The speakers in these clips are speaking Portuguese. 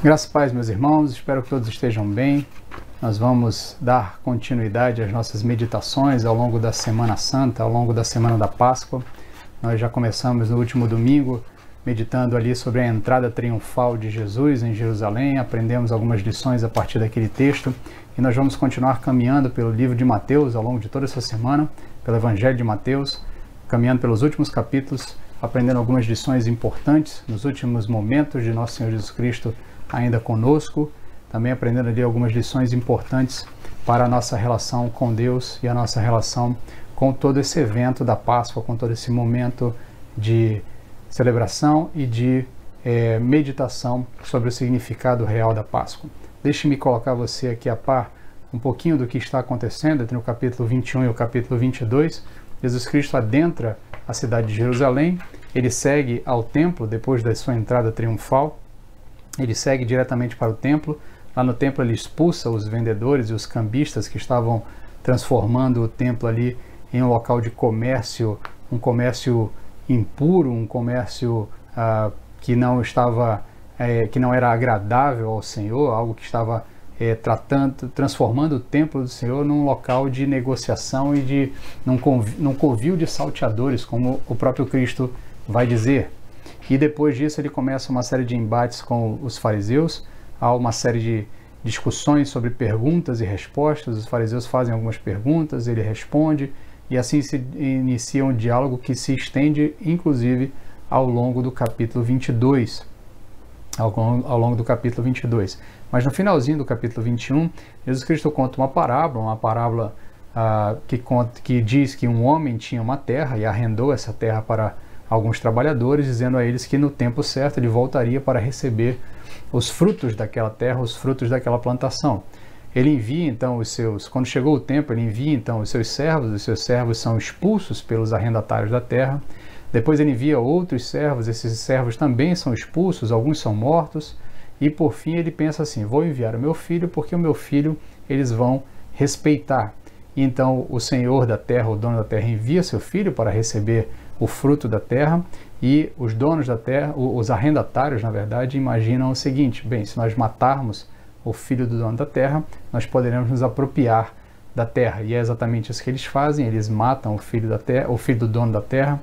Graças e paz, meus irmãos, espero que todos estejam bem. Nós vamos dar continuidade às nossas meditações ao longo da Semana Santa, ao longo da Semana da Páscoa. Nós já começamos no último domingo, meditando ali sobre a entrada triunfal de Jesus em Jerusalém. Aprendemos algumas lições a partir daquele texto e nós vamos continuar caminhando pelo livro de Mateus ao longo de toda essa semana, pelo Evangelho de Mateus, caminhando pelos últimos capítulos, aprendendo algumas lições importantes nos últimos momentos de Nosso Senhor Jesus Cristo ainda conosco, também aprendendo ali algumas lições importantes para a nossa relação com Deus e a nossa relação com todo esse evento da Páscoa, com todo esse momento de celebração e de meditação sobre o significado real da Páscoa. Deixe-me colocar você aqui a par um pouquinho do que está acontecendo entre o capítulo 21 e o capítulo 22. Jesus Cristo adentra a cidade de Jerusalém, ele segue ao templo depois da sua entrada triunfal. Ele segue diretamente para o templo. Lá no templo ele expulsa os vendedores e os cambistas que estavam transformando o templo ali em um local de comércio, um comércio impuro, um comércio que não era agradável ao Senhor, algo que estava transformando o templo do Senhor num local de negociação e num covil de salteadores, como o próprio Cristo vai dizer. E depois disso ele começa uma série de embates com os fariseus, há uma série de discussões sobre perguntas e respostas. Os fariseus fazem algumas perguntas, ele responde, e assim se inicia um diálogo que se estende inclusive ao longo do capítulo 22. Ao longo do capítulo 22. Mas no finalzinho do capítulo 21, Jesus Cristo conta uma parábola que diz que um homem tinha uma terra e arrendou essa terra para alguns trabalhadores, dizendo a eles que no tempo certo ele voltaria para receber os frutos daquela terra, os frutos daquela plantação. Ele envia então quando chegou o tempo, ele envia então os seus servos são expulsos pelos arrendatários da terra. Depois ele envia outros servos, esses servos também são expulsos, alguns são mortos, e por fim ele pensa assim: vou enviar o meu filho, porque o meu filho eles vão respeitar. E então o senhor da terra, o dono da terra, envia seu filho para receber o fruto da terra, e os donos da terra, os arrendatários, na verdade, imaginam o seguinte: bem, se nós matarmos o filho do dono da terra, nós poderemos nos apropriar da terra. E é exatamente isso que eles fazem, eles matam o filho do dono da terra,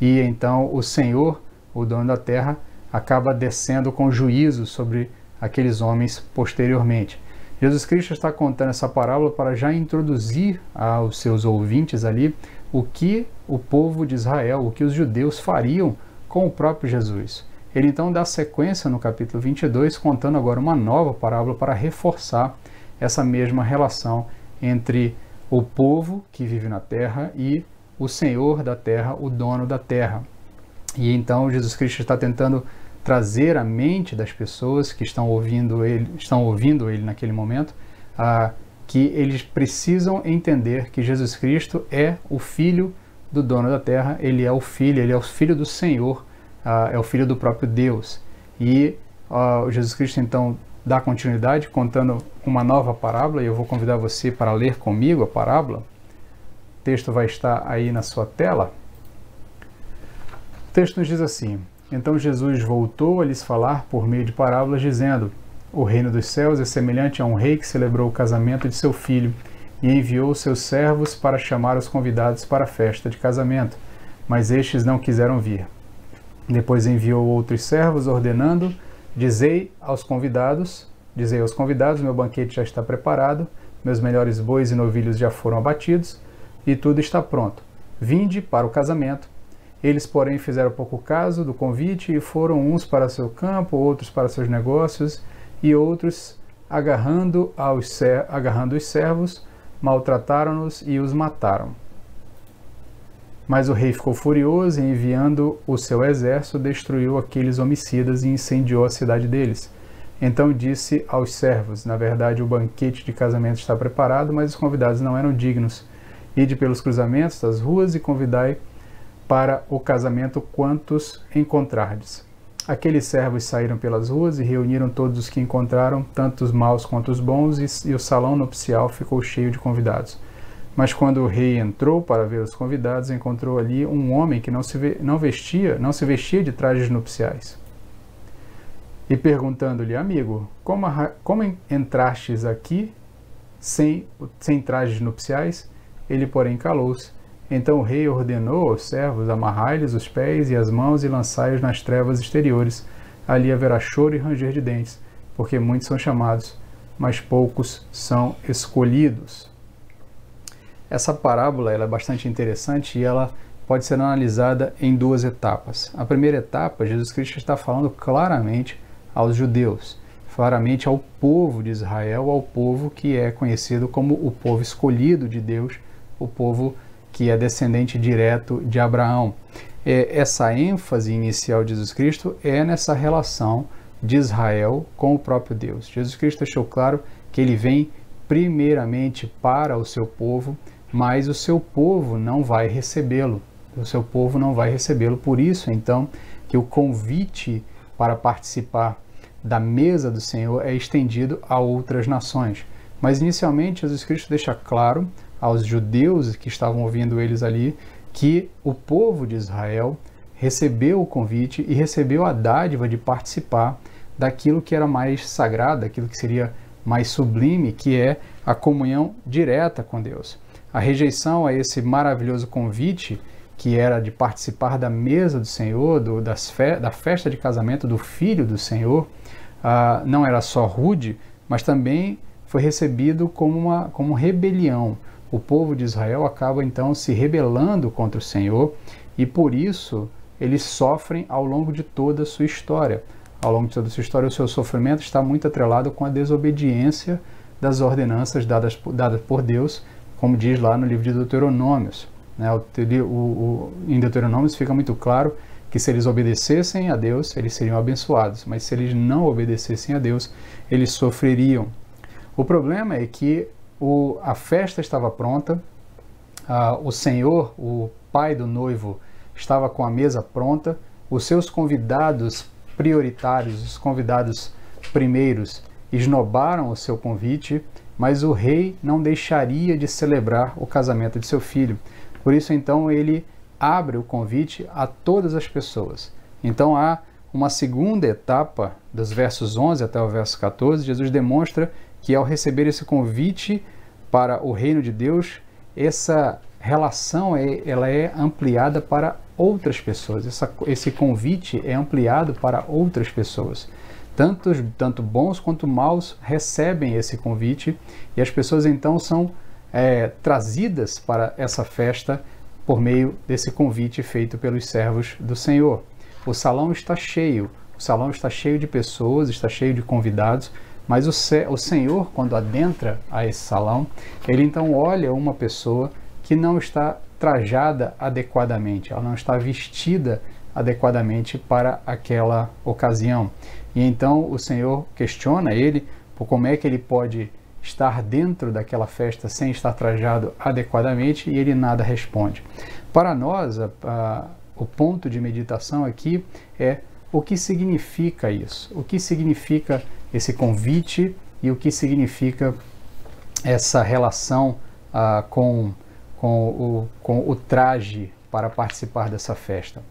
e então o Senhor, o dono da terra, acaba descendo com juízo sobre aqueles homens posteriormente. Jesus Cristo está contando essa parábola para já introduzir aos seus ouvintes ali o que o povo de Israel, o que os judeus fariam com o próprio Jesus. Ele então dá sequência no capítulo 22, contando agora uma nova parábola para reforçar essa mesma relação entre o povo que vive na terra e o Senhor da terra, o dono da terra. E então Jesus Cristo está tentando trazer à mente das pessoas que estão ouvindo ele naquele momento, que eles precisam entender que Jesus Cristo é o Filho do dono da terra, ele é o Filho do Senhor, é o Filho do próprio Deus. E Jesus Cristo então dá continuidade contando uma nova parábola, e eu vou convidar você para ler comigo a parábola. O texto vai estar aí na sua tela. O texto nos diz assim: então Jesus voltou a lhes falar por meio de parábolas, dizendo: o reino dos céus é semelhante a um rei que celebrou o casamento de seu filho e enviou seus servos para chamar os convidados para a festa de casamento, mas estes não quiseram vir. Depois enviou outros servos, ordenando: dizei aos convidados, meu banquete já está preparado, meus melhores bois e novilhos já foram abatidos, e tudo está pronto. Vinde para o casamento. Eles, porém, fizeram pouco caso do convite e foram uns para seu campo, outros para seus negócios, e outros, agarrando os servos, maltrataram-nos e os mataram. Mas o rei ficou furioso e, enviando o seu exército, destruiu aqueles homicidas e incendiou a cidade deles. Então disse aos servos: na verdade, o banquete de casamento está preparado, mas os convidados não eram dignos. Ide pelos cruzamentos das ruas e convidai para o casamento quantos encontrardes. Aqueles servos saíram pelas ruas e reuniram todos os que encontraram, tanto os maus quanto os bons, e o salão nupcial ficou cheio de convidados. Mas quando o rei entrou para ver os convidados, encontrou ali um homem que não se vestia de trajes nupciais. e perguntando-lhe: amigo, como entrastes aqui sem trajes nupciais? Ele, porém, calou-se. Então o rei ordenou aos servos: amarrai-lhes os pés e as mãos e lançai-os nas trevas exteriores. Ali haverá choro e ranger de dentes, porque muitos são chamados, mas poucos são escolhidos. Essa parábola ela é bastante interessante e ela pode ser analisada em duas etapas. A primeira etapa, Jesus Cristo está falando claramente aos judeus, claramente ao povo de Israel, ao povo que é conhecido como o povo escolhido de Deus, o povo que é descendente direto de Abraão. Essa ênfase inicial de Jesus Cristo é nessa relação de Israel com o próprio Deus. Jesus Cristo deixou claro que ele vem primeiramente para o seu povo, mas o seu povo não vai recebê-lo. O seu povo não vai recebê-lo. Por isso, então, que o convite para participar da mesa do Senhor é estendido a outras nações. Mas, inicialmente, Jesus Cristo deixa claro aos judeus que estavam ouvindo eles ali que o povo de Israel recebeu o convite e recebeu a dádiva de participar daquilo que era mais sagrado, daquilo que seria mais sublime, que é a comunhão direta com Deus. A rejeição a esse maravilhoso convite, que era de participar da mesa do Senhor, da festa de casamento do Filho do Senhor, não era só rude, mas também foi recebido como rebelião. O povo de Israel acaba então se rebelando contra o Senhor e por isso eles sofrem ao longo de toda a sua história. Ao longo de toda a sua história, o seu sofrimento está muito atrelado com a desobediência das ordenanças dadas por Deus, como diz lá no livro de Deuteronômios. Em Deuteronômios fica muito claro que se eles obedecessem a Deus, eles seriam abençoados, mas se eles não obedecessem a Deus, eles sofreriam. O problema é que a festa estava pronta, o Senhor, o pai do noivo, estava com a mesa pronta, os seus convidados prioritários, os convidados primeiros, esnobaram o seu convite, mas o rei não deixaria de celebrar o casamento de seu filho. Por isso, então, ele abre o convite a todas as pessoas. Então, há uma segunda etapa, dos versos 11 até o verso 14, Jesus demonstra que ao receber esse convite para o reino de Deus, essa relação ela é ampliada para outras pessoas. Esse convite é ampliado para outras pessoas. Tanto bons quanto maus recebem esse convite e as pessoas então são trazidas para essa festa por meio desse convite feito pelos servos do Senhor. O salão está cheio de pessoas, está cheio de convidados, mas o Senhor, quando adentra a esse salão, ele então olha uma pessoa que não está trajada adequadamente, ela não está vestida adequadamente para aquela ocasião. E então o Senhor questiona ele por como é que ele pode estar dentro daquela festa sem estar trajado adequadamente, e ele nada responde. Para nós, o ponto de meditação aqui é o que significa isso, o que significa esse convite e o que significa essa relação com o traje para participar dessa festa.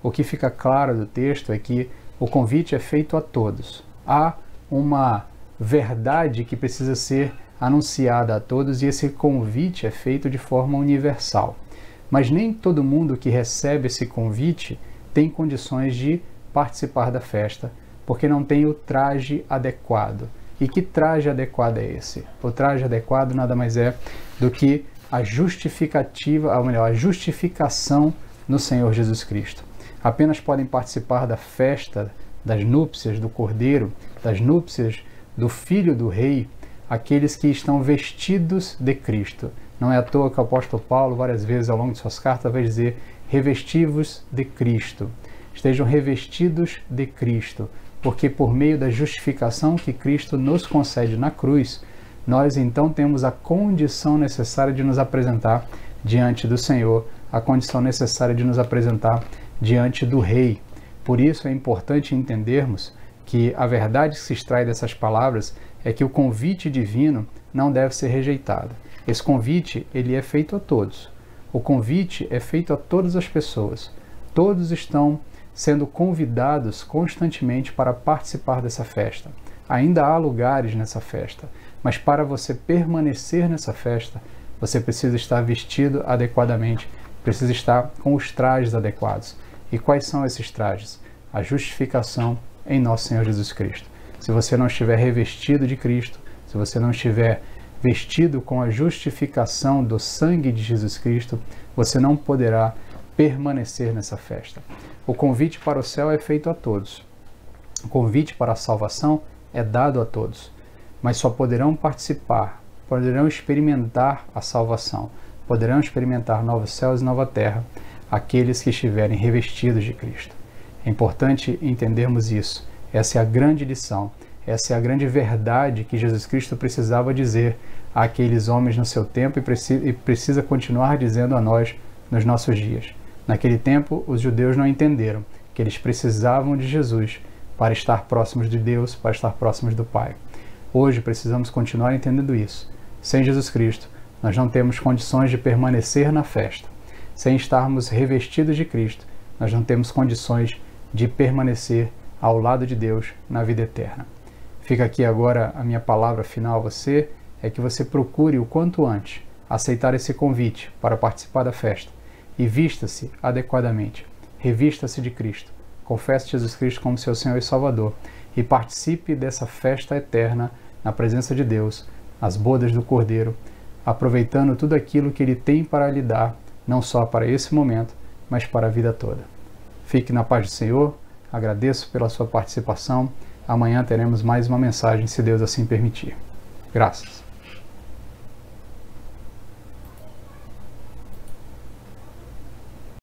O que fica claro do texto é que o convite é feito a todos. Há uma verdade que precisa ser anunciada a todos e esse convite é feito de forma universal. Mas nem todo mundo que recebe esse convite tem condições de participar da festa, porque não tem o traje adequado. E que traje adequado é esse? O traje adequado nada mais é do que a justificativa, ou melhor, a justificação no Senhor Jesus Cristo. Apenas podem participar da festa das núpcias do Cordeiro, das núpcias do Filho do Rei, aqueles que estão vestidos de Cristo. Não é à toa que o apóstolo Paulo, várias vezes ao longo de suas cartas, vai dizer: revestivos de Cristo. Estejam revestidos de Cristo, porque por meio da justificação que Cristo nos concede na cruz, nós então temos a condição necessária de nos apresentar diante do Senhor, a condição necessária de nos apresentar diante do Rei. Por isso é importante entendermos que a verdade que se extrai dessas palavras é que o convite divino não deve ser rejeitado. Esse convite, ele é feito a todos. O convite é feito a todas as pessoas. Todos estão sendo convidados constantemente para participar dessa festa. Ainda há lugares nessa festa, mas para você permanecer nessa festa, você precisa estar vestido adequadamente, precisa estar com os trajes adequados. E quais são esses trajes? A justificação em nosso Senhor Jesus Cristo. Se você não estiver revestido de Cristo, se você não estiver vestido com a justificação do sangue de Jesus Cristo, você não poderá permanecer nessa festa. O convite para o céu é feito a todos. O convite para a salvação é dado a todos, mas só poderão participar, poderão experimentar a salvação, poderão experimentar novos céus e nova terra aqueles que estiverem revestidos de Cristo. É importante entendermos isso. Essa é a grande lição, essa é a grande verdade que Jesus Cristo precisava dizer àqueles homens no seu tempo e precisa continuar dizendo a nós nos nossos dias. Naquele tempo, os judeus não entenderam que eles precisavam de Jesus para estar próximos de Deus, para estar próximos do Pai. Hoje precisamos continuar entendendo isso. Sem Jesus Cristo, nós não temos condições de permanecer na festa. Sem estarmos revestidos de Cristo, nós não temos condições de permanecer ao lado de Deus na vida eterna. Fica aqui agora a minha palavra final a você, é que você procure o quanto antes aceitar esse convite para participar da festa e vista-se adequadamente, revista-se de Cristo, confesse Jesus Cristo como seu Senhor e Salvador e participe dessa festa eterna na presença de Deus, nas bodas do Cordeiro, aproveitando tudo aquilo que Ele tem para lhe dar, não só para esse momento, mas para a vida toda. Fique na paz do Senhor, agradeço pela sua participação. Amanhã teremos mais uma mensagem, se Deus assim permitir. Graças.